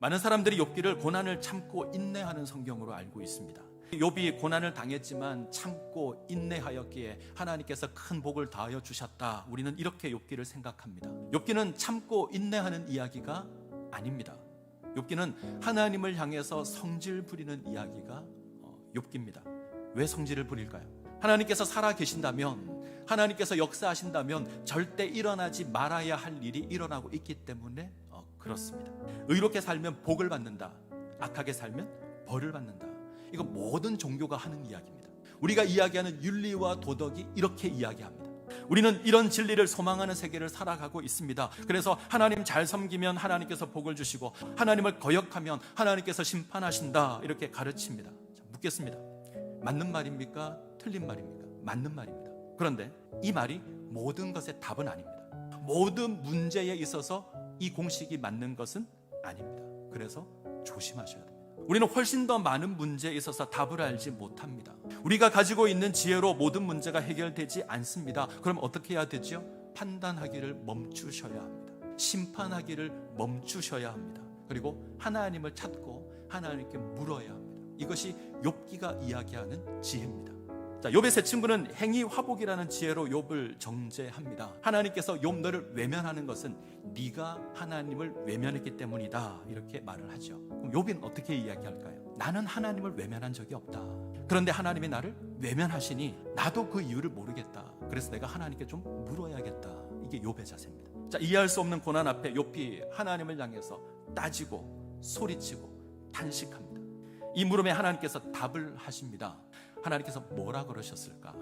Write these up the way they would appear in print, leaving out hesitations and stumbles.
많은 사람들이 욥기를 고난을 참고 인내하는 성경으로 알고 있습니다. 욥이 고난을 당했지만 참고 인내하였기에 하나님께서 큰 복을 더하여 주셨다. 우리는 이렇게 욥기를 생각합니다. 욥기는 참고 인내하는 이야기가 아닙니다. 욥기는 하나님을 향해서 성질 부리는 이야기가 욥기입니다. 왜 성질을 부릴까요? 하나님께서 살아 계신다면, 하나님께서 역사하신다면 절대 일어나지 말아야 할 일이 일어나고 있기 때문에 그렇습니다. 의롭게 살면 복을 받는다, 악하게 살면 벌을 받는다. 이거 모든 종교가 하는 이야기입니다. 우리가 이야기하는 윤리와 도덕이 이렇게 이야기합니다. 우리는 이런 진리를 소망하는 세계를 살아가고 있습니다. 그래서 하나님 잘 섬기면 하나님께서 복을 주시고, 하나님을 거역하면 하나님께서 심판하신다, 이렇게 가르칩니다. 자, 묻겠습니다. 맞는 말입니까? 틀린 말입니까? 맞는 말입니다. 그런데 이 말이 모든 것의 답은 아닙니다. 모든 문제에 있어서 이 공식이 맞는 것은 아닙니다. 그래서 조심하셔야 됩니다. 우리는 훨씬 더 많은 문제에 있어서 답을 알지 못합니다. 우리가 가지고 있는 지혜로 모든 문제가 해결되지 않습니다. 그럼 어떻게 해야 되죠? 판단하기를 멈추셔야 합니다. 심판하기를 멈추셔야 합니다. 그리고 하나님을 찾고 하나님께 물어야 합니다. 이것이 욥기가 이야기하는 지혜입니다. 자, 욥의 세 친구는 행위 화복이라는 지혜로 욥을 정죄합니다. 하나님께서 욥, 너를 외면하는 것은 네가 하나님을 외면했기 때문이다, 이렇게 말을 하죠. 그럼 욥은 어떻게 이야기할까요? 나는 하나님을 외면한 적이 없다. 그런데 하나님이 나를 외면하시니 나도 그 이유를 모르겠다. 그래서 내가 하나님께 좀 물어야겠다. 이게 욥의 자세입니다. 자, 이해할 수 없는 고난 앞에 욥이 하나님을 향해서 따지고 소리치고 탄식합니다. 이 물음에 하나님께서 답을 하십니다. 하나님께서 뭐라 그러셨을까?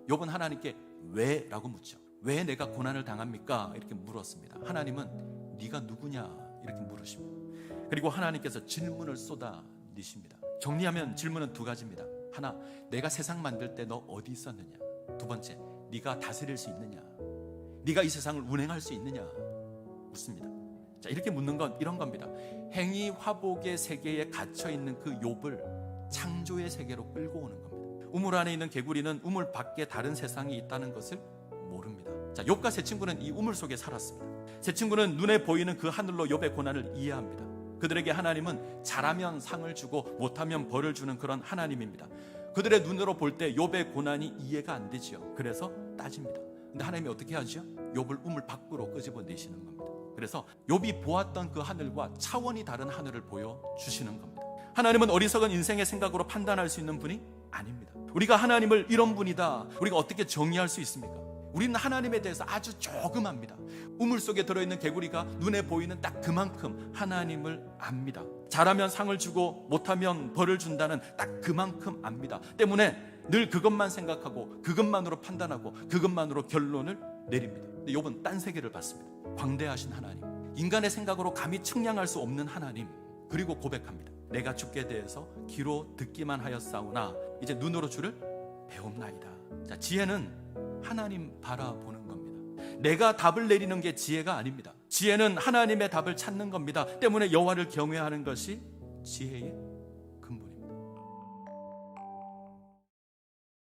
욥은 하나님께 왜? 라고 묻죠. 왜 내가 고난을 당합니까? 이렇게 물었습니다. 하나님은 네가 누구냐? 이렇게 물으십니다. 그리고 하나님께서 질문을 쏟아내십니다. 정리하면 질문은 두 가지입니다. 하나, 내가 세상 만들 때 너 어디 있었느냐? 두 번째, 네가 다스릴 수 있느냐? 네가 이 세상을 운행할 수 있느냐? 묻습니다. 자, 이렇게 묻는 건 이런 겁니다. 행위 화복의 세계에 갇혀있는 그 욥을 창조의 세계로 끌고 오는 겁니다. 우물 안에 있는 개구리는 우물 밖에 다른 세상이 있다는 것을 모릅니다. 자, 욥과 세 친구는 이 우물 속에 살았습니다. 세 친구는 눈에 보이는 그 하늘로 욥의 고난을 이해합니다. 그들에게 하나님은 잘하면 상을 주고 못하면 벌을 주는 그런 하나님입니다. 그들의 눈으로 볼 때 욥의 고난이 이해가 안 되지요. 그래서 따집니다. 근데 하나님이 어떻게 하죠? 욥을 우물 밖으로 끄집어내시는 겁니다. 그래서 욥이 보았던 그 하늘과 차원이 다른 하늘을 보여주시는 겁니다. 하나님은 어리석은 인생의 생각으로 판단할 수 있는 분이 아닙니다. 우리가 하나님을 이런 분이다, 우리가 어떻게 정의할 수 있습니까? 우리는 하나님에 대해서 아주 조금 압니다. 우물 속에 들어있는 개구리가 눈에 보이는 딱 그만큼 하나님을 압니다. 잘하면 상을 주고 못하면 벌을 준다는 딱 그만큼 압니다. 때문에 늘 그것만 생각하고 그것만으로 판단하고 그것만으로 결론을 내립니다. 근데 욥은 딴 세계를 봤습니다. 광대하신 하나님, 인간의 생각으로 감히 측량할 수 없는 하나님. 그리고 고백합니다. 내가 주께 대해서 귀로 듣기만 하였사오나 이제 눈으로 주를 배움나이다. 자, 지혜는 하나님 바라보는 겁니다. 내가 답을 내리는 게 지혜가 아닙니다. 지혜는 하나님의 답을 찾는 겁니다. 때문에 여호와를 경외하는 것이 지혜의